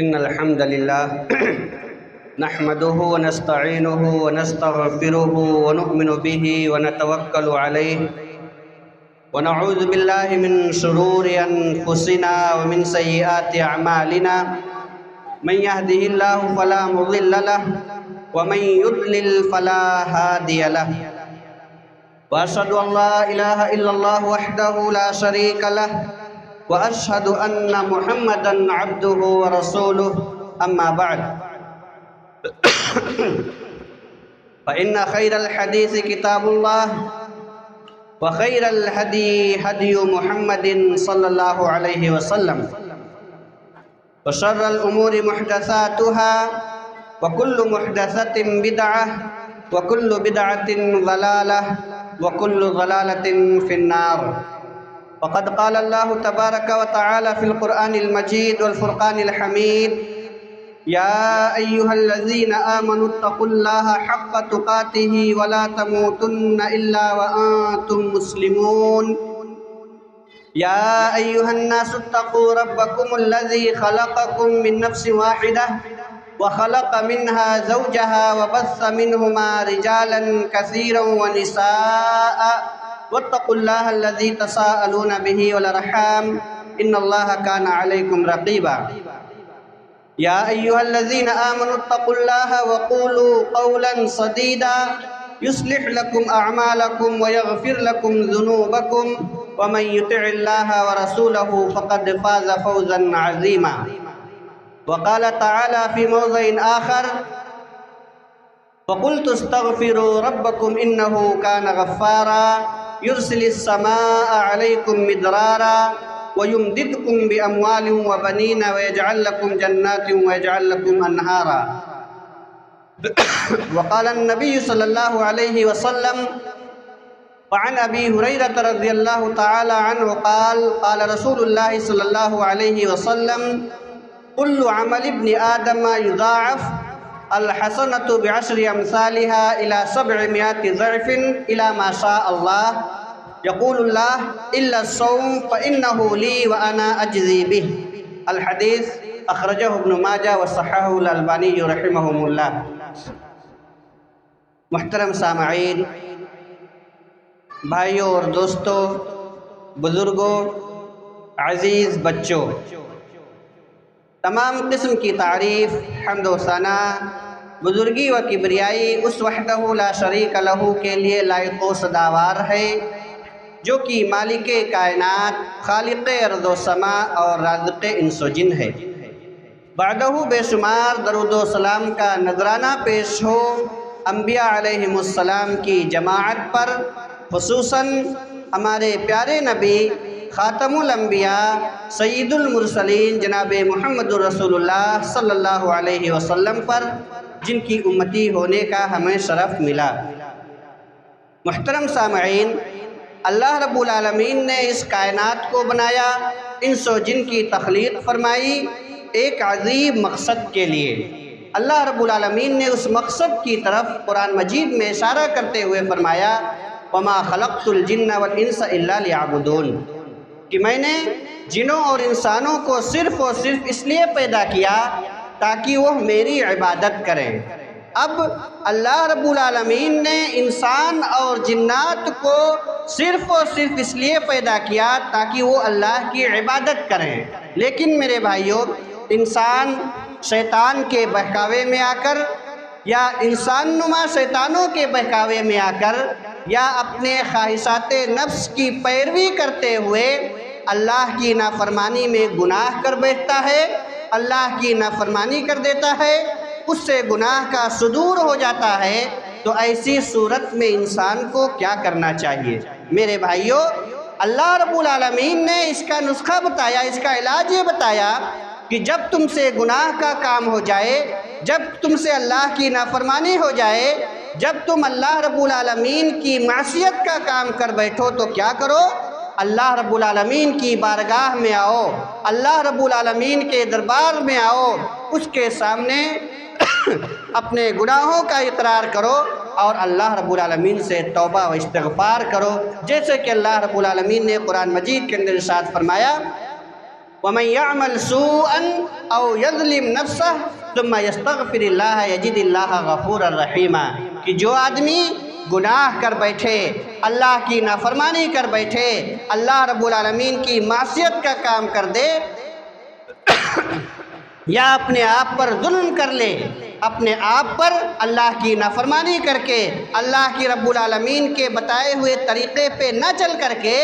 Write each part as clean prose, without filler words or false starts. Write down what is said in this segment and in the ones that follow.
إن الحمد لله نحمده ونستعينه ونستغفره ونؤمن به ونتوكل عليه ونعوذ بالله من شرور أنفسنا ومن سيئات أعمالنا من يهده الله فلا مضل له ومن يضلل فلا هادي له وأشهد أن لا إله إلا الله وحده لا شريك له وأشهد أن محمدًا عبده ورسوله أما بعد فإن خير الحديث كتاب الله وخير الهدي هدي محمد صلى الله عليه وسلم وشر الأمور محدثاتها وكل محدثة بدعة وكل بدعة ضلالة وكل ضلالة في النار. وقد قال الله تبارك وتعالى في القرآن المجيد والفرقان الحميد: يا أيها الذين آمنوا اتقوا الله حق تقاته ولا تموتن إلا وأنتم مسلمون. يا أيها الناس اتقوا ربكم الذي خلقكم من نفس واحدة وخلق منها زوجها وبث منهما رجالا كثيرا ونساء واتقوا الله الذي تساءلون به والأرحام إن الله كان عليكم رقيبا. يا أيها الذين آمنوا اتقوا الله وقولوا قولا سديدا يصلح لكم أعمالكم ويغفر لكم ذنوبكم ومن يطع الله ورسوله فقد فاز فوزا عظيما. وقال تعالى في موضع آخر: فقلت استغفروا ربكم إنه كان غفارا يرسل السماء عليكم مدرارا ويمددكم بأموال وبنين ويجعل لكم جنات ويجعل لكم أنهارا. وقال النبي صلى الله عليه وسلم: وعن أبي هريرة رضي الله تعالى عنه قال: قال رسول الله صلى الله عليه وسلم: كل عمل ابن آدم يضاعف الحسنة بعشر أمثالها إلى 700 ضعف إلى ما شاء الله. يقول الله: إلا الصوم فإنه لي وأنا أجزي به. الحديث أخرجه ابن ماجہ وصححه الألباني رحمهم الله. محترم سامعین، بھائیوں اور دوستوں، بزرگوں، عزیز بچوں، تمام قسم کی تعریف، حمد و ثنا، بزرگی و کبریائی اس وحدہ لا شریک لہ کے لیے لائق و سزاوار ہے جو کہ مالک کائنات، خالق ارض و سماء اور رازق انس و جن ہے. بعدہ بے شمار درود و سلام کا نذرانہ پیش ہو انبیاء علیہم السلام کی جماعت پر، خصوصاً ہمارے پیارے نبی خاتم الانبیاء سید المرسلین جناب محمد رسول اللہ صلی اللہ علیہ وسلم پر، جن کی امتی ہونے کا ہمیں شرف ملا. محترم سامعین، اللہ رب العالمین نے اس کائنات کو بنایا، انس و جن کی تخلیق فرمائی ایک عظیم مقصد کے لیے. اللہ رب العالمین نے اس مقصد کی طرف قرآن مجید میں اشارہ کرتے ہوئے فرمایا: وَمَا خَلَقْتُ الْجِنَّ وَالْإِنسَ إِلَّا لِيَعْبُدُونَ، کہ میں نے جنوں اور انسانوں کو صرف اور صرف اس لیے پیدا کیا تاکہ وہ میری عبادت کریں. اب اللہ رب العالمین نے انسان اور جنات کو صرف اور صرف اس لیے پیدا کیا تاکہ وہ اللہ کی عبادت کریں. لیکن میرے بھائیوں، انسان شیطان کے بہکاوے میں آ کر، یا انسان نما شیطانوں کے بہکاوے میں آ کر، یا اپنے خواہشات نفس کی پیروی کرتے ہوئے اللہ کی نافرمانی میں گناہ کر بیٹھتا ہے، اللہ کی نافرمانی کر دیتا ہے، اس سے گناہ کا صدور ہو جاتا ہے. تو ایسی صورت میں انسان کو کیا کرنا چاہیے؟ میرے بھائیوں، اللہ رب العالمین نے اس کا نسخہ بتایا، اس کا علاج یہ بتایا کہ جب تم سے گناہ کا کام ہو جائے، جب تم سے اللہ کی نافرمانی ہو جائے، جب تم اللہ رب العالمین کی معصیت کا کام کر بیٹھو تو کیا کرو؟ اللہ رب العالمین کی بارگاہ میں آؤ، اللہ رب العالمین کے دربار میں آؤ، اس کے سامنے اپنے گناہوں کا اقرار کرو اور اللہ رب العالمین سے توبہ و استغفار کرو. جیسے کہ اللہ رب العالمین نے قرآن مجید کے اندر ارشاد فرمایا: وَمَن يَعْمَلْ سُوءًا أَوْ يَظْلِمْ نَفْسَهُ ثُمَّ يَسْتَغْفِرِ اللَّهَ يَجِدِ اللَّهَ غَفُورًا رَحِيمًا، کہ جو آدمی گناہ کر بیٹھے، اللہ کی نافرمانی کر بیٹھے، اللہ رب العالمین کی معصیت کا کام کر دے یا اپنے آپ پر ظلم کر لے، اپنے آپ پر اللہ کی نافرمانی کر کے، اللہ کی رب العالمین کے بتائے ہوئے طریقے پہ نہ چل کر کے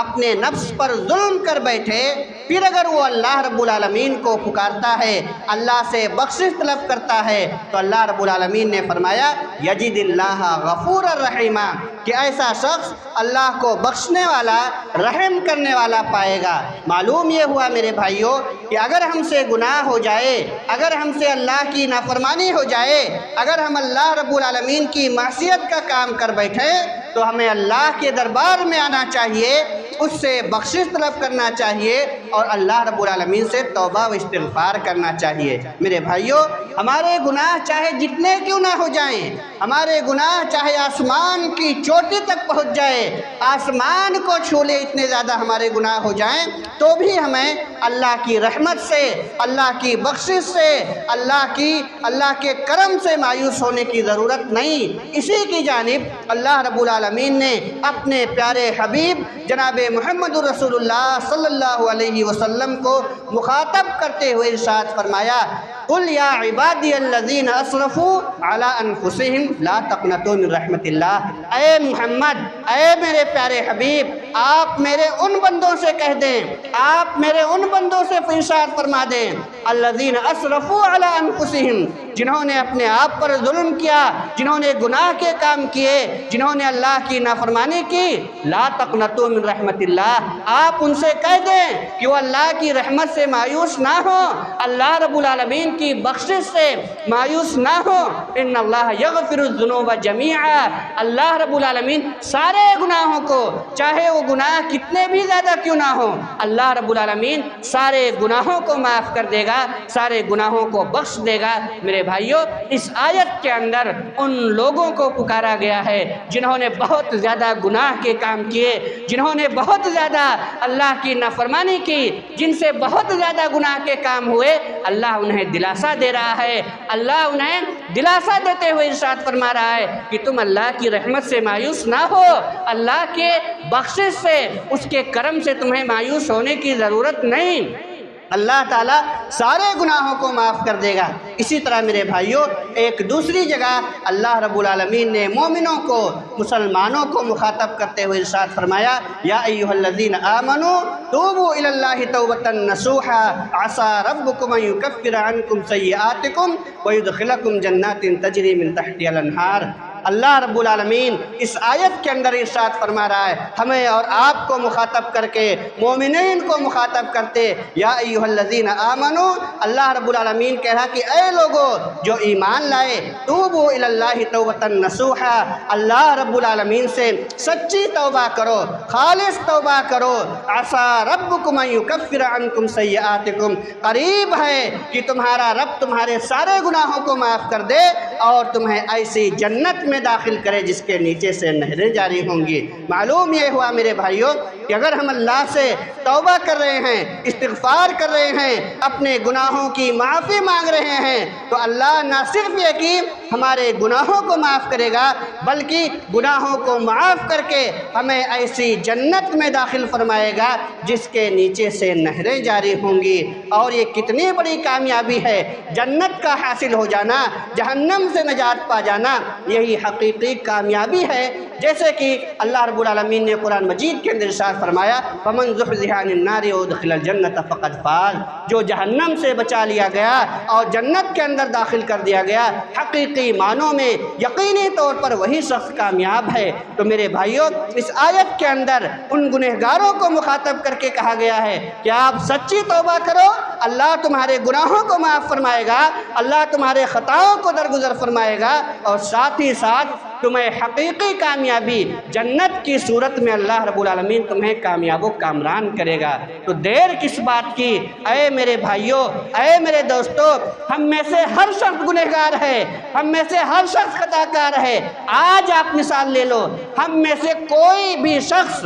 اپنے نفس پر ظلم کر بیٹھے، پھر اگر وہ اللہ رب العالمین کو پکارتا ہے، اللہ سے بخشش طلب کرتا ہے، تو اللہ رب العالمین نے فرمایا یجد اللہ غفور الرحیم، کہ ایسا شخص اللہ کو بخشنے والا، رحم کرنے والا پائے گا۔ معلوم یہ ہوا میرے بھائیوں کہ اگر ہم سے گناہ ہو جائے، اگر ہم سے اللہ کی نافرمانی ہو جائے، اگر ہم اللہ رب العالمین کی معصیت کا کام کر بیٹھے، تو ہمیں اللہ کے دربار میں آنا چاہیے، اس سے بخشش طلب کرنا چاہیے اور اللہ رب العالمین سے توبہ و استغفار کرنا چاہیے۔ میرے بھائیوں، ہمارے گناہ چاہے جتنے کیوں نہ ہو جائیں، ہمارے گناہ چاہے آسمان کی چوٹی تک پہنچ جائے، آسمان کو چھو لے اتنے زیادہ ہمارے گناہ ہو جائیں، تو بھی ہمیں اللہ کی رحمت سے، اللہ کی بخشش سے، اللہ کے کرم سے مایوس ہونے کی ضرورت نہیں۔ اسی کی جانب اللہ رب العالمین نے اپنے پیارے حبیب جناب محمد رسول اللہ صلی اللہ علیہ وسلم کو مخاطب کرتے ہوئے ارشاد فرمایا قل یا عبادی الذین اسرفوا علی انفسہم لا تقنطوا من رحمت اللہ، اے محمد، اے میرے پیارے حبیب، آپ میرے ان بندوں سے کہہ دیں، آپ میرے ان بندوں سے ارشاد فرما دیں الذین اسرفوا علی انفسہم، جنہوں نے اپنے آپ پر ظلم کیا، جنہوں نے گناہ کے کام کیے، جنہوں نے اللہ کی نافرمانی کی، لا تقنطوا من رحمت اللہ، آپ ان سے کہہ دیں کہ وہ اللہ کی رحمت سے مایوس نہ ہو، اللہ رب العالمین کی بخشش سے مایوس نہ ہو، ان اللہ یغفر الذنوب جمیعا، اللہ رب العالمین سارے گناہوں کو، چاہے وہ گناہ کتنے بھی زیادہ کیوں نہ ہو، اللہ رب العالمین سارے گناہوں کو معاف کر دے گا، سارے گناہوں کو بخش دے گا۔ میرے بھائیوں، اس آیت کے اندر ان لوگوں کو پکارا گیا ہے جنہوں نے بہت زیادہ گناہ کے کام کیے، جنہوں نے بہت زیادہ اللہ کی نافرمانی کی، جن سے بہت زیادہ گناہ کے کام ہوئے، اللہ انہیں دلاسا دے رہا ہے، اللہ انہیں دلاسا دیتے ہوئے ارشاد فرما رہا ہے کہ تم اللہ کی رحمت سے مایوس نہ ہو، اللہ کے بخشش سے، اس کے کرم سے تمہیں مایوس ہونے کی ضرورت نہیں، اللہ تعالیٰ سارے گناہوں کو معاف کر دے گا۔ اسی طرح میرے بھائیوں، ایک دوسری جگہ اللہ رب العالمین نے مومنوں کو، مسلمانوں کو مخاطب کرتے ہوئے ارشاد فرمایا یا ایھا الذین آمنوا توبوا الی اللہ توبۃ نصوحا عسى ربکم ان یکفر عنکم سیئاتکم ویدخلکم جنات تجری من تحتها الانہار۔ اللہ رب العالمین اس آیت کے اندر ارشاد فرما رہا ہے، ہمیں اور آپ کو مخاطب کر کے، مومنین کو مخاطب کرتے یا ایھا الذین آمنوا، اللہ رب العالمین کہہ رہا کہ اے لوگو جو ایمان لائے، توبوا الی اللہ توبۃ نصوحا، اللہ رب العالمین سے سچی توبہ کرو، خالص توبہ کرو، عسى ربکم ان یکفر عنکم سیئاتکم، قریب ہے کہ تمہارا رب تمہارے سارے گناہوں کو معاف کر دے اور تمہیں ایسی جنت میں داخل کرے جس کے نیچے سے نہریں جاری ہوں گی۔ معلوم یہ ہوا میرے بھائیوں کہ اگر ہم اللہ سے توبہ کر رہے ہیں، استغفار کر رہے ہیں، اپنے گناہوں کی معافی مانگ رہے ہیں، تو اللہ نہ صرف یہ کہ ہمارے گناہوں کو معاف کرے گا، بلکہ گناہوں کو معاف کر کے ہمیں ایسی جنت میں داخل فرمائے گا جس کے نیچے سے نہریں جاری ہوں گی۔ اور یہ کتنی بڑی کامیابی ہے، جنت کا حاصل ہو جانا، جہنم سے نجات پا جانا، یہی حقیقی کامیابی ہے۔ جیسے کہ اللہ رب العالمین نے قرآن مجید کے اندر ارشاد فرمایا فَمَنْ زُحْزِحَ عَنِ النَّارِ وَأُدْخِلَ الْجَنَّةَ فَقَدْ فَازَ، جو جہنم سے بچا لیا گیا اور جنت کے اندر داخل کر دیا گیا، حقیقی معنوں میں یقینی طور پر وہی شخص کامیاب ہے۔ تو میرے بھائیوں، اس آیت کے اندر ان گنہگاروں کو مخاطب کر کے کہا گیا ہے کہ آپ سچی توبہ کرو، اللہ تمہارے گناہوں کو معاف فرمائے گا، اللہ تمہارے خطاؤں کو درگزر فرمائے گا، اور ساتھ ہی ساتھ تمہیں حقیقی کامیابی جنت کی صورت میں اللہ رب العالمین تمہیں کامیاب و کامران کرے گا۔ تو دیر کس بات کی؟ اے میرے بھائیوں، اے میرے دوستو، ہم میں سے ہر شخص گنہگار ہے، ہم میں سے ہر شخص خطا کار ہے۔ آج آپ مثال لے لو، ہم میں سے کوئی بھی شخص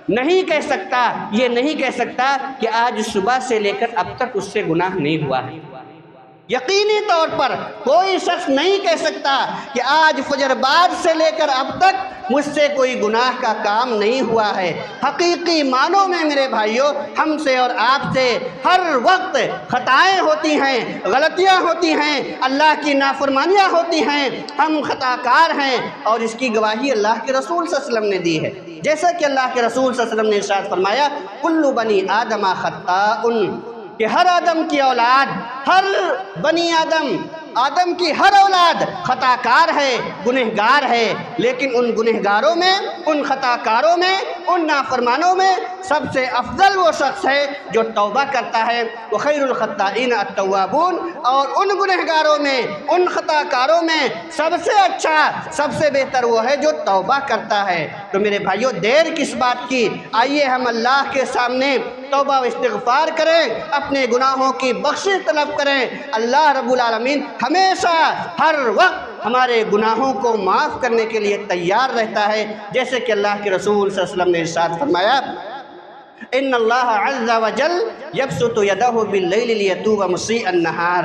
نہیں کہہ سکتا، یہ نہیں کہہ سکتا کہ آج صبح سے لے کر اب تک اس سے گناہ نہیں ہوا ہے۔ یقینی طور پر کوئی شخص نہیں کہہ سکتا کہ آج فجر بعد سے لے کر اب تک مجھ سے کوئی گناہ کا کام نہیں ہوا ہے۔ حقیقی معنوں میں میرے بھائیوں، ہم سے اور آپ سے ہر وقت خطائیں ہوتی ہیں، غلطیاں ہوتی ہیں، اللہ کی نافرمانیاں ہوتی ہیں، ہم خطا کار ہیں، اور اس کی گواہی اللہ کے رسول صلی اللہ علیہ وسلم نے دی ہے۔ جیسا کہ اللہ کے رسول صلی اللہ علیہ وسلم نے ارشاد فرمایا، کل بنی آدم خطاء، کہ ہر آدم کی اولاد، ہر بنی آدم کی ہر اولاد خطا کار ہے، گنہگار ہے، لیکن ان گنہگاروں میں، ان خطا کاروں میں، ان نافرمانوں میں سب سے افضل وہ شخص ہے جو توبہ کرتا ہے۔ وخیر الخطائین التوابون، اور ان گنہگاروں میں، ان خطا کاروں میں سب سے اچھا، سب سے بہتر وہ ہے جو توبہ کرتا ہے۔ تو میرے بھائیوں، دیر کس بات کی، آئیے ہم اللہ کے سامنے توبہ و استغفار کریں، اپنے گناہوں کی بخشش طلب کریں۔ اللہ رب العالمین ہمیشہ ہر وقت ہمارے گناہوں کو معاف کرنے کے لیے تیار رہتا ہے، جیسے کہ اللہ کے رسول صلی اللہ علیہ وسلم نے ارشاد فرمایا، ان اللہ عز وجل یبسط یدہ باللیل لیتوب مسیء النہار،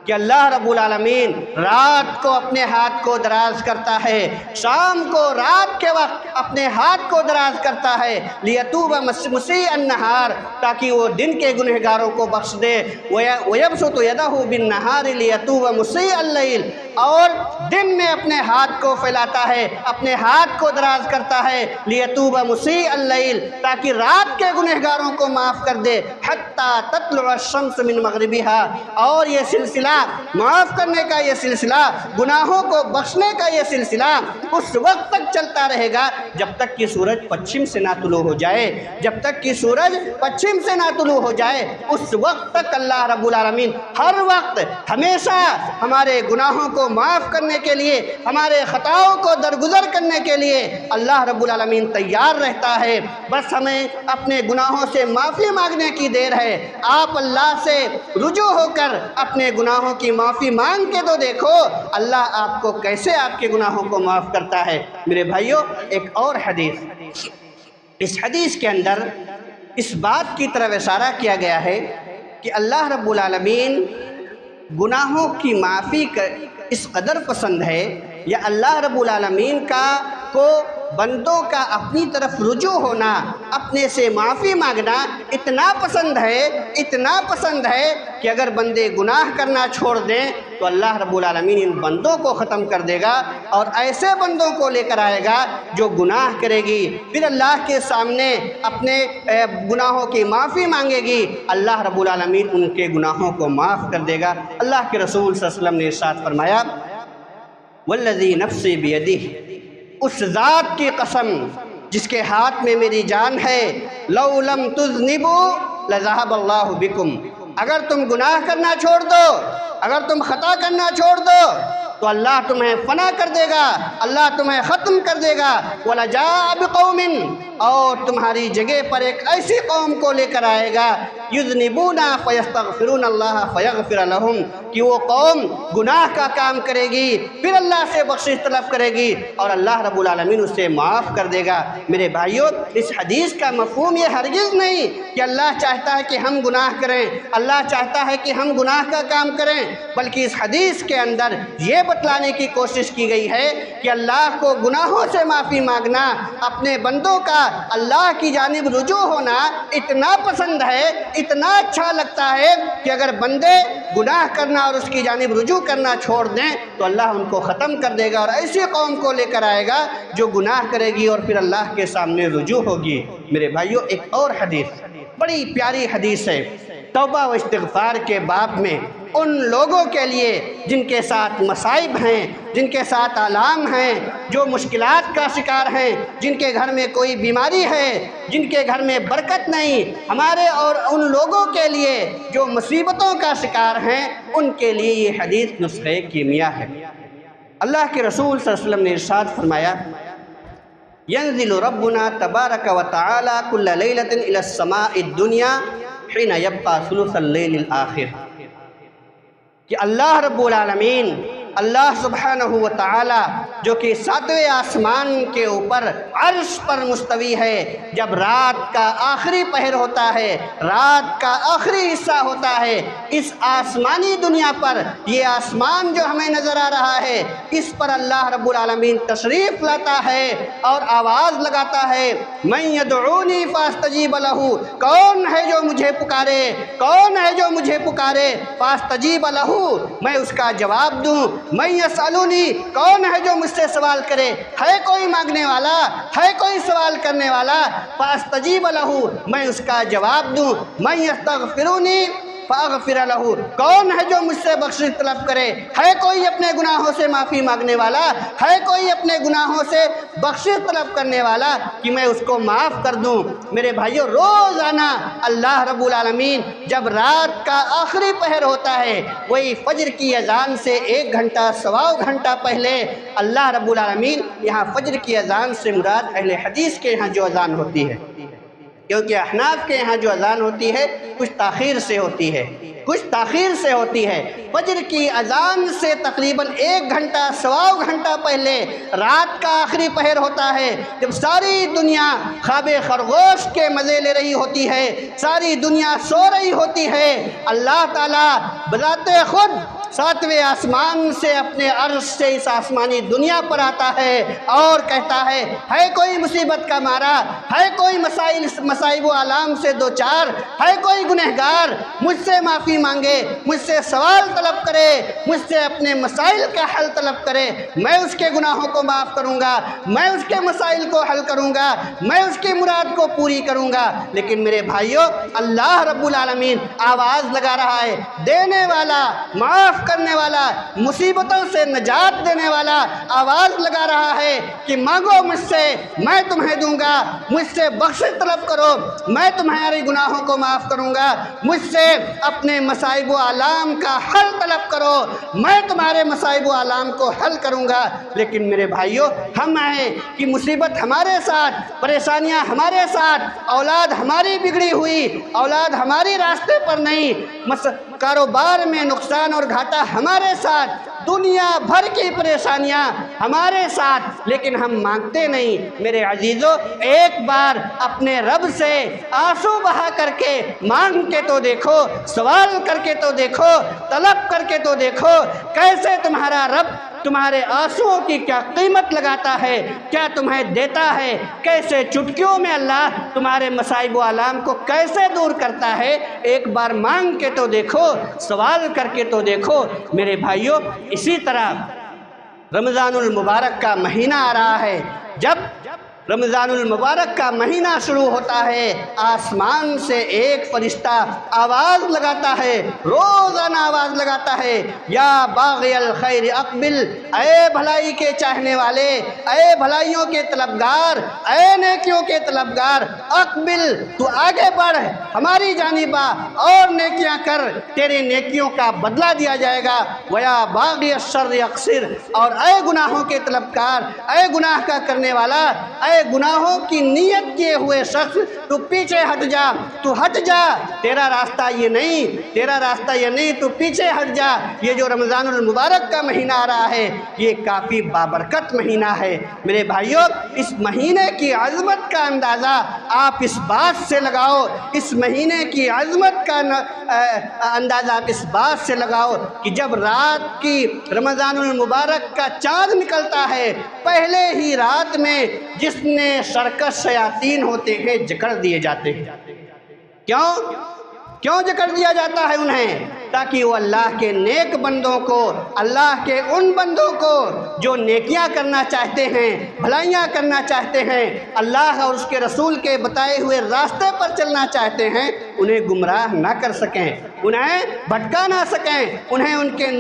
کہ اللہ رب العالمین رات کو اپنے ہاتھ کو دراز کرتا ہے، شام کو رات کے وقت اپنے ہاتھ کو دراز کرتا ہے، لیتوب مسیء النہار، تاکہ وہ دن کے گنہگاروں کو بخش دے، ویبسط یدہ بالنہار لیتوب مسیء اللیل، اور دن میں اپنے ہاتھ کو پھیلاتا ہے، اپنے ہاتھ کو دراز کرتا ہے، لیتوب مسیء اللیل، تاکہ رات کے گنہگاروں کو معاف کر دے، حتی تطلع الشمس من مغربها، اور یہ سلسلہ معاف کرنے کا، یہ سلسلہ گناہوں کو بخشنے کا، یہ سلسلہ اس وقت تک چلتا رہے گا جب تک کہ سورج پچھم سے نہ طلوع ہو جائے، جب تک کہ سورج پچھم سے نہ طلوع ہو جائے، اس وقت تک اللہ رب العالمین ہر وقت ہمیشہ ہمارے گناہوں کو معاف کرنے کے لیے، ہمارے خطاؤں کو درگزر کرنے کے لیے اللہ رب العالمین تیار رہتا ہے۔ بس ہمیں اپنے گناہوں سے معافی مانگنے کی دیر ہے۔ آپ اللہ سے رجوع ہو کر اپنے گناہوں کی معافی مانگ کے تو دیکھو اللہ آپ کو کیسے آپ کے گناہوں کو معاف کرتا ہے۔ میرے بھائیوں، ایک اور حدیث، اس حدیث کے اندر اس بات کی طرف اشارہ کیا گیا ہے کہ اللہ رب العالمین گناہوں کی معافی اس قدر پسند ہے، یا اللہ رب العالمین کو بندوں کا اپنی طرف رجوع ہونا، اپنے سے معافی مانگنا اتنا پسند ہے، اتنا پسند ہے کہ اگر بندے گناہ کرنا چھوڑ دیں تو اللہ رب العالمین ان بندوں کو ختم کر دے گا، اور ایسے بندوں کو لے کر آئے گا جو گناہ کرے گی، پھر اللہ کے سامنے اپنے گناہوں کی معافی مانگے گی، اللہ رب العالمین ان کے گناہوں کو معاف کر دے گا۔ اللہ کے رسول صلی اللہ علیہ وسلم نے ارشاد فرمایا، والذی نفسی بیدہ، اس ذات کی قسم جس کے ہاتھ میں میری جان ہے، لو لم تذنبوا لذهب اللہ بکم، اگر تم گناہ کرنا چھوڑ دو، اگر تم خطا کرنا چھوڑ دو تو اللہ تمہیں فنا کر دے گا، اللہ تمہیں ختم کر دے گا، وَلَجَاءَ بِقَوْمٍ، اور تمہاری جگہ پر ایک ایسی قوم کو لے کر آئے گا، يُذْنِبُونَ فَيَسْتَغْفِرُونَ اللَّهَ فَيَغْفِرَ لَهُمْ، کہ وہ قوم گناہ کا کام کرے گی، پھر اللہ سے بخشش طلب کرے گی، اور اللہ رب العالمین اسے معاف کر دے گا۔ میرے بھائیوں، اس حدیث کا مفہوم یہ ہرگز نہیں کہ اللہ چاہتا ہے کہ ہم گناہ کریں، اللہ چاہتا ہے کہ ہم گناہ کا کام کریں، بلکہ اس حدیث کے اندر یہ بتلانے کی کوشش کی گئی ہے کہ اللہ کو گناہوں سے معافی مانگنا، اپنے بندوں کا اللہ کی جانب رجوع ہونا اتنا پسند ہے، اتنا اچھا لگتا ہے کہ اگر بندے گناہ کرنا اور اس کی جانب رجوع کرنا چھوڑ دیں تو اللہ ان کو ختم کر دے گا، اور ایسی قوم کو لے کر آئے گا جو گناہ کرے گی اور پھر اللہ کے سامنے رجوع ہوگی۔ میرے بھائیوں، ایک اور حدیث، بڑی پیاری حدیث ہے، توبہ و استغفار کے باب میں ان لوگوں کے لیے جن کے ساتھ مصائب ہیں، جن کے ساتھ آلام ہیں، جو مشکلات کا شکار ہیں، جن کے گھر میں کوئی بیماری ہے، جن کے گھر میں برکت نہیں، ہمارے اور ان لوگوں کے لیے جو مصیبتوں کا شکار ہیں، ان کے لیے یہ حدیث نسخہ کیمیا ہے۔ اللہ کے رسول صلی اللہ علیہ وسلم نے ارشاد فرمایا، ينزل ربنا تبارک و تعالی کل لیلۃ الی السماء الدنیا حین یبقى ثلث اللیل الآخر، کہ اللہ رب العالمین اللہ سبحانہ و تعالی جو کہ 7ویں آسمان کے اوپر عرش پر مستوی ہے، جب رات کا آخری پہر ہوتا ہے، رات کا آخری حصہ ہوتا ہے، اس آسمانی دنیا پر، یہ آسمان جو ہمیں نظر آ رہا ہے، اس پر اللہ رب العالمین تشریف لاتا ہے اور آواز لگاتا ہے، من یدعونی فاستجیب لہ، کون ہے جو مجھے پکارے، کون ہے جو مجھے پکارے، فاستجیب لہ، میں اس کا جواب دوں، من یسألونی، کون ہے جو مجھ سے سوال کرے، ہے کوئی مانگنے والا، ہے کوئی سوال کرنے والا، فاستجیب لہ، میں اس کا جواب دوں، من یستغفرونی فاغفر لہ، کون ہے جو مجھ سے بخشش طلب کرے، ہے کوئی اپنے گناہوں سے معافی مانگنے والا، ہے کوئی اپنے گناہوں سے بخشش طلب کرنے والا کہ میں اس کو معاف کر دوں۔ میرے بھائیو، روزانہ اللہ رب العالمین جب رات کا آخری پہر ہوتا ہے، وہی فجر کی اذان سے 1 گھنٹہ سوا گھنٹہ پہلے اللہ رب العالمین، یہاں فجر کی اذان سے مراد اہل حدیث کے یہاں جو اذان ہوتی ہے، کیونکہ احناف کے یہاں جو اذان ہوتی ہے کچھ تاخیر سے ہوتی ہے، کچھ تاخیر سے ہوتی ہے، فجر کی اذان سے تقریباً 1 گھنٹہ سوا گھنٹہ پہلے رات کا آخری پہر ہوتا ہے، جب ساری دنیا خواب خرگوش کے مزے لے رہی ہوتی ہے، ساری دنیا سو رہی ہوتی ہے، اللہ تعالیٰ بذات خود 7ویں آسمان سے اپنے عرش سے اس آسمانی دنیا پر آتا ہے اور کہتا ہے کوئی مصیبت کا مارا، ہے کوئی مصائب و آلام سے دوچار، ہے کوئی گنہگار، مجھ سے معافی مانگے، مجھ سے سوال طلب کرے، مجھ سے اپنے مسائل کا حل طلب کرے، میں اس کے گناہوں کو معاف کروں گا، میں اس کے مسائل کو حل کروں گا، میں اس کی مراد کو پوری کروں گا۔ لیکن میرے بھائیو، اللہ رب العالمین آواز لگا رہا ہے، دینے والا، معاف کرنے والا، مصیبتوں سے نجات دینے والا آواز لگا رہا ہے کہ مانگو مجھ سے، میں تمہیں دوں گا، مجھ سے بخشش طلب کرو، میں تمہارے گناہوں کو معاف کروں گا، مجھ سے اپنے مصائب و آلام کا حل طلب کرو، میں تمہارے مصائب و آلام کو حل کروں گا۔ لیکن میرے بھائیو، ہم ہیں کہ مصیبت ہمارے ساتھ، پریشانیاں ہمارے ساتھ، اولاد ہماری بگڑی ہوئی، اولاد ہماری راستے پر نہیں، کاروبار میں نقصان اور گھاٹا ہمارے ساتھ، دنیا بھر کی پریشانیاں ہمارے ساتھ، لیکن ہم مانگتے نہیں۔ میرے عزیزو، ایک بار اپنے رب سے آنسو بہا کر کے مانگ کے تو دیکھو، سوال کر کے تو دیکھو، طلب کر کے تو دیکھو، کیسے تمہارا رب تمہارے آنسوؤں کی کیا قیمت لگاتا ہے، کیا تمہیں دیتا ہے، کیسے چٹکیوں میں اللہ تمہارے مصائب و آلام کو کیسے دور کرتا ہے۔ ایک بار مانگ کے تو دیکھو، سوال کر کے تو دیکھو۔ میرے بھائیوں، اسی طرح رمضان المبارک کا مہینہ آ رہا ہے، جب رمضان المبارک کا مہینہ شروع ہوتا ہے، آسمان سے ایک فرشتہ آواز لگاتا ہے، روزانہ آواز لگاتا ہے، یا باغی الخیر اقبل، اے بھلائی کے چاہنے والے، اے بھلائیوں کے طلبگار، اے نیکیوں کے طلبگار، اقبل، تو آگے بڑھ، ہماری جانب آ اور نیکیاں کر، تیرے نیکیوں کا بدلہ دیا جائے گا۔ ویا باغی الشر اقصر، اور اے گناہوں کے طلبگار، اے گناہ کا کرنے والا، اے گناہوں کی نیت کیے ہوئے شخص، تو پیچھے ہٹ جا، تو ہٹ جا، تیرا راستہ یہ نہیں، تیرا راستہ یہ نہیں، تو پیچھے ہٹ جا۔ یہ جو رمضان المبارک کا مہینہ آ رہا ہے، یہ کافی بابرکت مہینہ ہے۔ میرے بھائیوں، اس مہینے کی عظمت کا اندازہ آپ اس بات سے لگاؤ، اس مہینے کی عظمت کا اندازہ آپ اس بات سے لگاؤ کہ جب رات کی رمضان المبارک کا چاند نکلتا ہے، پہلے ہی رات میں جس نے سرکش شیاطین ہوتے ہیں جکڑ دیے جاتے ہیں۔ کیوں جکڑ دیا جاتا ہے انہیں؟ تاکہ وہ اللہ کے نیک بندوں کو، اللہ کے ان بندوں کو جو نیکیاں کرنا چاہتے ہیں، بھلائیاں کرنا چاہتے ہیں، اللہ اور اس کے رسول کے بتائے ہوئے راستے پر چلنا چاہتے ہیں، انہیں گمراہ نہ کر سکیں، انہیں بھٹکا نہ سکیں، انہیں ان کے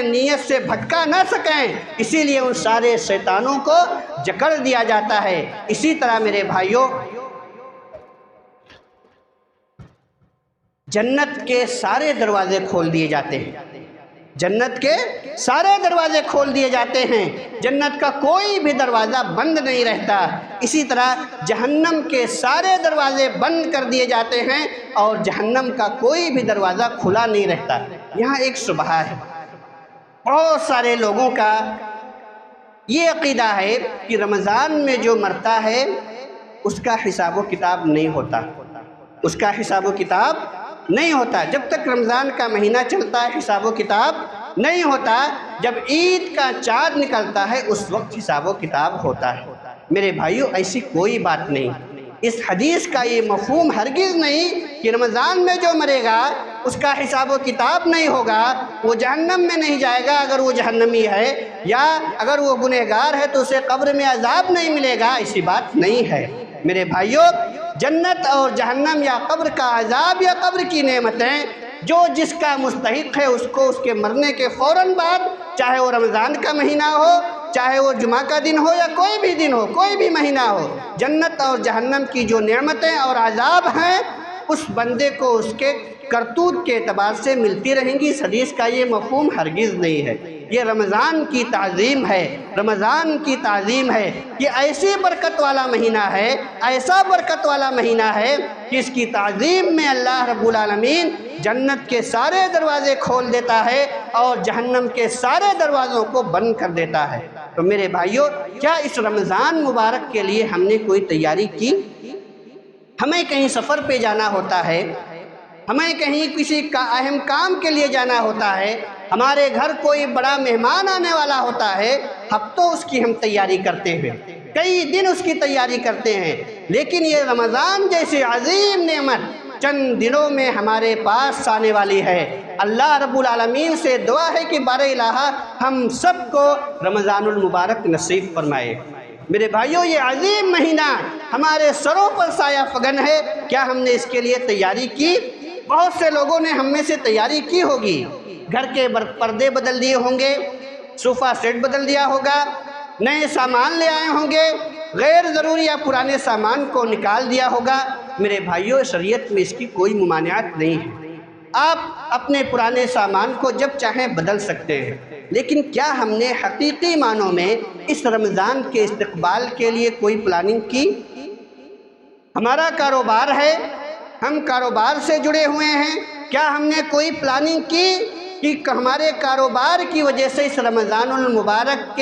نیت سے بھٹکا نہ سکیں۔ اسی لیے ان سارے شیطانوں کو جکڑ دیا جاتا ہے۔ اسی طرح میرے بھائیوں، جنت کے سارے دروازے کھول دیے جاتے ہیں، جنت کے سارے دروازے کھول دیے جاتے ہیں، جنت کا کوئی بھی دروازہ بند نہیں رہتا۔ اسی طرح جہنم کے سارے دروازے بند کر دیے جاتے ہیں اور جہنم کا کوئی بھی دروازہ کھلا نہیں رہتا۔ یہاں ایک شبہہ ہے، بہت سارے لوگوں کا یہ عقیدہ ہے کہ رمضان میں جو مرتا ہے اس کا حساب و کتاب نہیں ہوتا، اس کا حساب و کتاب نہیں ہوتا۔ جب تک رمضان کا مہینہ چلتا ہے حساب و کتاب نہیں ہوتا، جب عید کا چاند نکلتا ہے اس وقت حساب و کتاب ہوتا ہے۔ میرے بھائیو، ایسی کوئی بات نہیں۔ اس حدیث کا یہ مفہوم ہرگز نہیں کہ رمضان میں جو مرے گا اس کا حساب و کتاب نہیں ہوگا، وہ جہنم میں نہیں جائے گا اگر وہ جہنمی ہے، یا اگر وہ گنہگار ہے تو اسے قبر میں عذاب نہیں ملے گا، ایسی بات نہیں ہے۔ میرے بھائیو، جنت اور جہنم یا قبر کا عذاب یا قبر کی نعمتیں جو جس کا مستحق ہے اس کو اس کے مرنے کے فوراً بعد، چاہے وہ رمضان کا مہینہ ہو، چاہے وہ جمعہ کا دن ہو یا کوئی بھی دن ہو، کوئی بھی مہینہ ہو، جنت اور جہنم کی جو نعمتیں اور عذاب ہیں اس بندے کو اس کے کرتوت کے اعتبار سے ملتی رہیں گی۔ اس حدیث کا یہ مفہوم ہرگز نہیں ہے۔ یہ رمضان کی تعظیم ہے، رمضان کی تعظیم ہے۔ یہ ایسی برکت والا مہینہ ہے، ایسا برکت والا مہینہ ہے کہ اس کی تعظیم میں اللہ رب العالمین جنت کے سارے دروازے کھول دیتا ہے اور جہنم کے سارے دروازوں کو بند کر دیتا ہے۔ تو میرے بھائیوں، کیا اس رمضان مبارک کے لیے ہم نے کوئی تیاری کی؟ ہمیں کہیں سفر پہ جانا ہوتا ہے، ہمیں کہیں کسی کا اہم کام کے لیے جانا ہوتا ہے، ہمارے گھر کوئی بڑا مہمان آنے والا ہوتا ہے، ہفتوں اس کی ہم تیاری کرتے ہیں، کئی دن اس کی تیاری کرتے ہیں، لیکن یہ رمضان جیسی عظیم نعمت چند دنوں میں ہمارے پاس آنے والی ہے۔ اللہ رب العالمین سے دعا ہے کہ بار الہ ہم سب کو رمضان المبارک نصیب فرمائے۔ میرے بھائیوں، یہ عظیم مہینہ ہمارے سروں پر سایہ فگن ہے، کیا ہم نے اس کے لیے تیاری کی؟ بہت سے لوگوں نے ہم میں سے تیاری کی ہوگی، گھر کے پردے بدل دیے ہوں گے، صوفہ سیٹ بدل دیا ہوگا، نئے سامان لے آئے ہوں گے، غیر ضروری یا پرانے سامان کو نکال دیا ہوگا۔ میرے بھائیوں، شریعت میں اس کی کوئی ممانعت نہیں ہے، آپ اپنے پرانے سامان کو جب چاہیں بدل سکتے ہیں، لیکن کیا ہم نے حقیقی معنوں میں اس رمضان کے استقبال کے لیے کوئی پلاننگ کی؟ ہمارا کاروبار ہے، ہم کاروبار سے جڑے ہوئے ہیں، کیا ہم نے کوئی پلاننگ کی کہ ہمارے کاروبار کی وجہ سے اس رمضان المبارک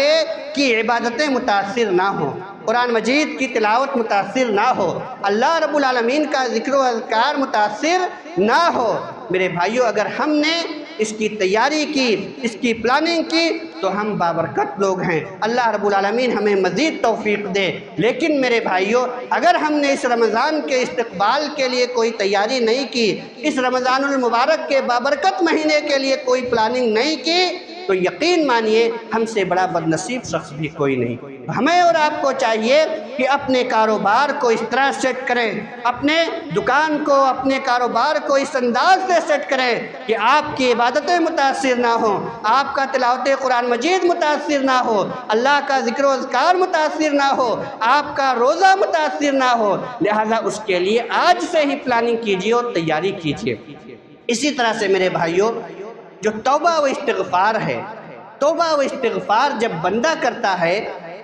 کی عبادتیں متاثر نہ ہوں، قرآن مجید کی تلاوت متاثر نہ ہو، اللہ رب العالمین کا ذکر و اذکار متاثر نہ ہو؟ میرے بھائیوں، اگر ہم نے اس کی تیاری کی، اس کی پلاننگ کی تو ہم بابرکت لوگ ہیں، اللہ رب العالمین ہمیں مزید توفیق دے۔ لیکن میرے بھائیوں، اگر ہم نے اس رمضان کے استقبال کے لیے کوئی تیاری نہیں کی، اس رمضان المبارک کے بابرکت مہینے کے لیے کوئی پلاننگ نہیں کی، تو یقین مانیے ہم سے بڑا بدنصیب شخص بھی کوئی نہیں۔ ہمیں اور آپ کو چاہیے کہ اپنے کاروبار کو اس طرح سیٹ کریں، اپنے دکان کو، اپنے کاروبار کو اس انداز سے سیٹ کریں کہ آپ کی عبادتیں متاثر نہ ہوں، آپ کا تلاوت قرآن مجید متاثر نہ ہو، اللہ کا ذکر و اذکار متاثر نہ ہو، آپ کا روزہ متاثر نہ ہو۔ لہذا اس کے لیے آج سے ہی پلاننگ کیجیے اور تیاری کیجیے۔ اسی طرح سے میرے بھائیوں، جو توبہ و استغفار ہے، توبہ و استغفار جب بندہ کرتا ہے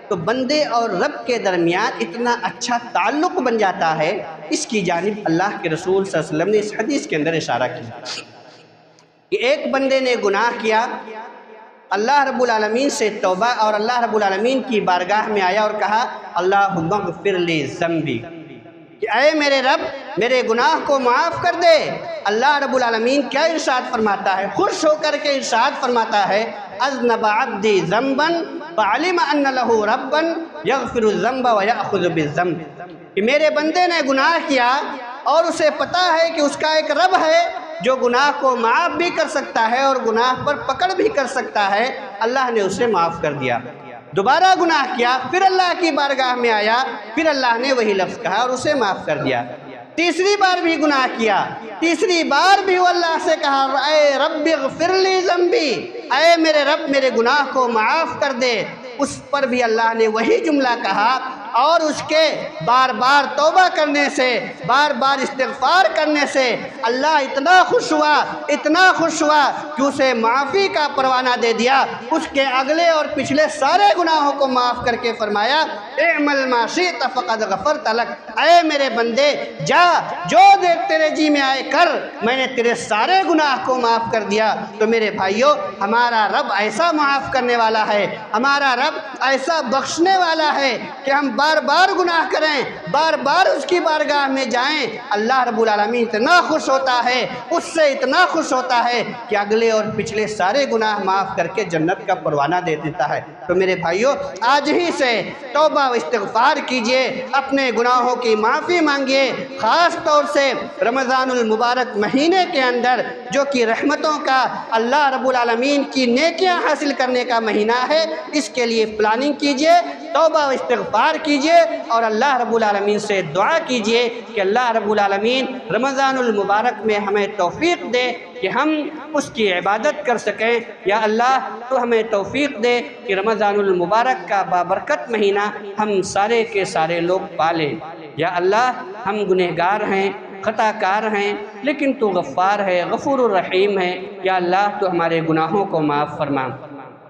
تو بندے اور رب کے درمیان اتنا اچھا تعلق بن جاتا ہے، اس کی جانب اللہ کے رسول صلی اللہ علیہ وسلم نے اس حدیث کے اندر اشارہ کیا کہ ایک بندے نے گناہ کیا، اللہ رب العالمین سے توبہ اور اللہ رب العالمین کی بارگاہ میں آیا اور کہا اللہم اغفر لی ذنبی، کہ اے میرے رب میرے گناہ کو معاف کر دے۔ اللہ رب العالمین کیا ارشاد فرماتا ہے؟ خوش ہو کر کے ارشاد فرماتا ہے اذنب عبدی ذنبا فعلم ان لہ ربا یغفر الذنب ویأخذ بالذنب، کہ میرے بندے نے گناہ کیا اور اسے پتہ ہے کہ اس کا ایک رب ہے جو گناہ کو معاف بھی کر سکتا ہے اور گناہ پر پکڑ بھی کر سکتا ہے، اللہ نے اسے معاف کر دیا۔ دوبارہ گناہ کیا، پھر اللہ کی بارگاہ میں آیا، پھر اللہ نے وہی لفظ کہا اور اسے معاف کر دیا۔ تیسری بار بھی گناہ کیا، تیسری بار بھی وہ اللہ سے کہا اے رب اغفر لی ذنبی، اے میرے رب میرے گناہ کو معاف کر دے، اس پر بھی اللہ نے وہی جملہ کہا، اور اس کے بار بار توبہ کرنے سے، بار بار استغفار کرنے سے اللہ اتنا خوش ہوا، اتنا خوش ہوا کہ اسے معافی کا پروانہ دے دیا، اس کے اگلے اور پچھلے سارے گناہوں کو معاف کر کے فرمایا اعمل ما شئت فقد غفرت لک، اے میرے بندے جا جو دیر تیرے جی میں آئے کر، میں نے تیرے سارے گناہ کو معاف کر دیا۔ تو میرے بھائیوں، ہمارا رب ایسا معاف کرنے والا ہے، ہمارا رب ایسا بخشنے والا ہے کہ ہم بار بار گناہ کریں، بار بار اس کی بارگاہ میں جائیں، اللہ رب العالمین اتنا خوش ہوتا ہے، اس سے اتنا خوش ہوتا ہے کہ اگلے اور پچھلے سارے گناہ معاف کر کے جنت کا پروانہ دے دیتا ہے۔ تو میرے بھائیوں، آج ہی سے توبہ و استغفار کیجئے، اپنے گناہوں کی معافی مانگیے، خاص طور سے رمضان المبارک مہینے کے اندر جو کہ رحمتوں کا، اللہ رب العالمین کی نیکیاں حاصل کرنے کا مہینہ ہے، اس کے لیے پلاننگ کیجئے، توبہ و استغفار کیجئے اور اللہ رب العالمین سے دعا کیجئے کہ اللہ رب العالمین رمضان المبارک میں ہمیں توفیق دے کہ ہم اس کی عبادت کر سکیں۔ یا اللہ تو ہمیں توفیق دے کہ رمضان المبارک کا بابرکت مہینہ ہم سارے کے سارے لوگ پالیں۔ یا اللہ ہم گنہگار ہیں، خطا کار ہیں، لیکن تو غفار ہے، غفور الرحیم ہے۔ یا اللہ تو ہمارے گناہوں کو معاف فرما۔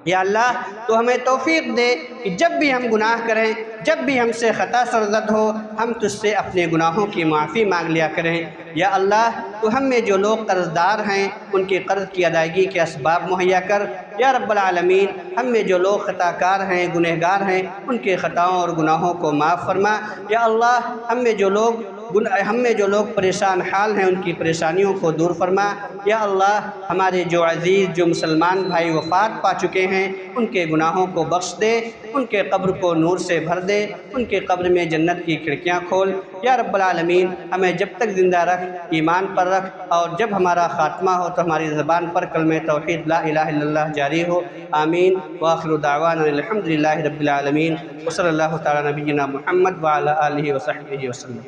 یا اللہ تو ہمیں توفیق دے کہ جب بھی ہم گناہ کریں، جب بھی ہم سے خطا سرزد ہو، ہم تجھ سے اپنے گناہوں کی معافی مانگ لیا کریں۔ یا اللہ تو ہم میں جو لوگ قرض دار ہیں ان کے قرض کی ادائیگی کے اسباب مہیا کر۔ یا رب العالمین ہم میں جو لوگ خطا کار ہیں، گنہگار ہیں، ان کے خطاؤں اور گناہوں کو معاف فرما۔ یا اللہ ہم میں جو لوگ پریشان حال ہیں ان کی پریشانیوں کو دور فرما۔ یا اللہ ہمارے جو عزیز جو مسلمان بھائی وفات پا چکے ہیں ان کے گناہوں کو بخش دے، ان کے قبر کو نور سے بھر دے، ان کے قبر میں جنت کی کھڑکیاں کھول۔ یا رب العالمین ہمیں جب تک زندہ رکھ، ایمان پر رکھ، اور جب ہمارا خاتمہ ہو تو ہماری زبان پر کلمہ توحید لا الہ الا اللہ جاری ہو۔ آمین۔ وآخر دعوانا الحمدللہ رب العالمین، وصلی اللہ تعالی نبینا محمد وعلی آلہ وصحبہ وسلم۔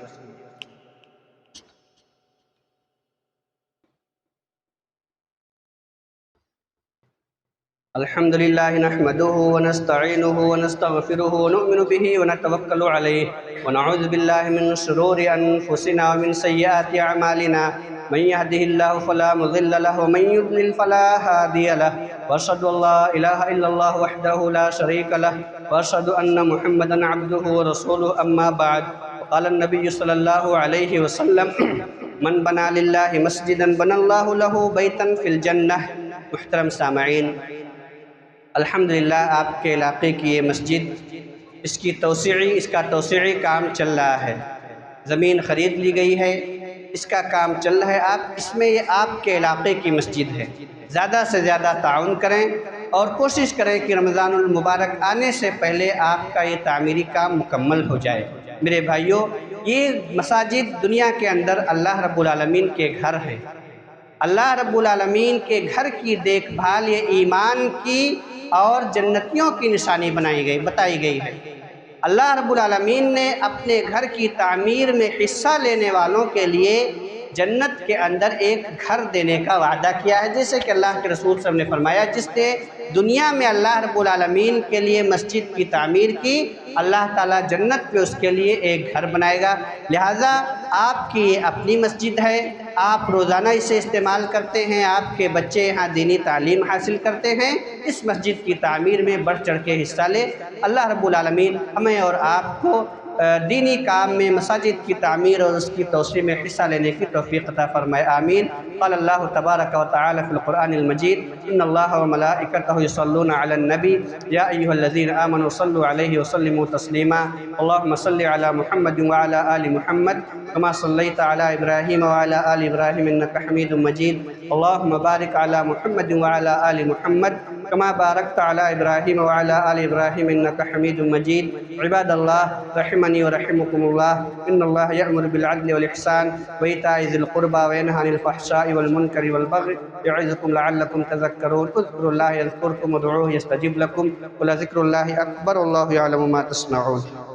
الحمد للہ نحمدہ ونستعینہ ونستغفرہ ونؤمن بہ ونتوکل علیہ ونعوذ باللہ من شرور انفسنا ومن سیئات اعمالنا من یہدہ اللہ فلا مضل لہ ومن یضلل فلا ہادی لہ واشہد ان لا الہ الا اللہ وحدہ لا شریک لہ واشہد ان محمدا عبدہ ورسولہ اما بعد۔ قال النبی صلی اللہ علیہ وسلم من بنا للہ مسجدا بنا اللہ لہ بیتا فی الجنہ۔ محترم سامعین، الحمدللہ آپ کے علاقے کی یہ مسجد، اس کا توسیعی کام چل رہا ہے، زمین خرید لی گئی ہے، اس کا کام چل رہا ہے۔ اس میں یہ آپ کے علاقے کی مسجد ہے، زیادہ سے زیادہ تعاون کریں اور کوشش کریں کہ رمضان المبارک آنے سے پہلے آپ کا یہ تعمیری کام مکمل ہو جائے۔ میرے بھائیوں، یہ مساجد دنیا کے اندر اللہ رب العالمین کے گھر ہیں۔ اللہ رب العالمین کے گھر کی دیکھ بھال یہ ایمان کی اور جنتیوں کی نشانی بتائی گئی ہے۔ اللہ رب العالمین نے اپنے گھر کی تعمیر میں حصہ لینے والوں کے لیے جنت کے اندر ایک گھر دینے کا وعدہ کیا ہے، جیسے کہ اللہ کے رسول صلی اللہ علیہ وسلم نے فرمایا جس نے دنیا میں اللہ رب العالمین کے لیے مسجد کی تعمیر کی، اللہ تعالیٰ جنت میں اس کے لیے ایک گھر بنائے گا۔ لہٰذا آپ کی یہ اپنی مسجد ہے، آپ روزانہ اسے استعمال کرتے ہیں، آپ کے بچے یہاں دینی تعلیم حاصل کرتے ہیں، اس مسجد کی تعمیر میں بڑھ چڑھ کے حصہ لیں۔ اللہ رب العالمین ہمیں اور آپ کو دینی کام میں مساجد کی تعمیر اور اس کی توسیع میں حصہ لینے کی توفیق عطا فرمائے، آمین۔ قال اللہ تبارک و تعالی فی القرآن المجید ان اللہ وملائکتہ یصلون علی النبی یا ایہا الذین آمنوا صلوا علیہ وسلموا تسلیما۔ اللہم صل علی محمد وعلی آل محمد کما صلیت علی ابراہیم وعلی آل ابراہیم انک حمید مجید۔ اللہم بارک علی محمد وعلی آل محمد کما بارکت علی ابراہیم وعلی آل ابراہیم انک حمید مجید۔ عباد اللہ رحمنی ورحمکم اللہ، ان اللہ یأمر بالعدل والاحسان وایتاء ذی القربى وینہی عن الفحشاء والمنکر والبغی یعظکم لعلکم تذکرون۔ اذکروا اللہ یذکرکم وادعوہ یستجب لکم ولذکر اللہ اکبر واللہ یعلم ما تصنعون۔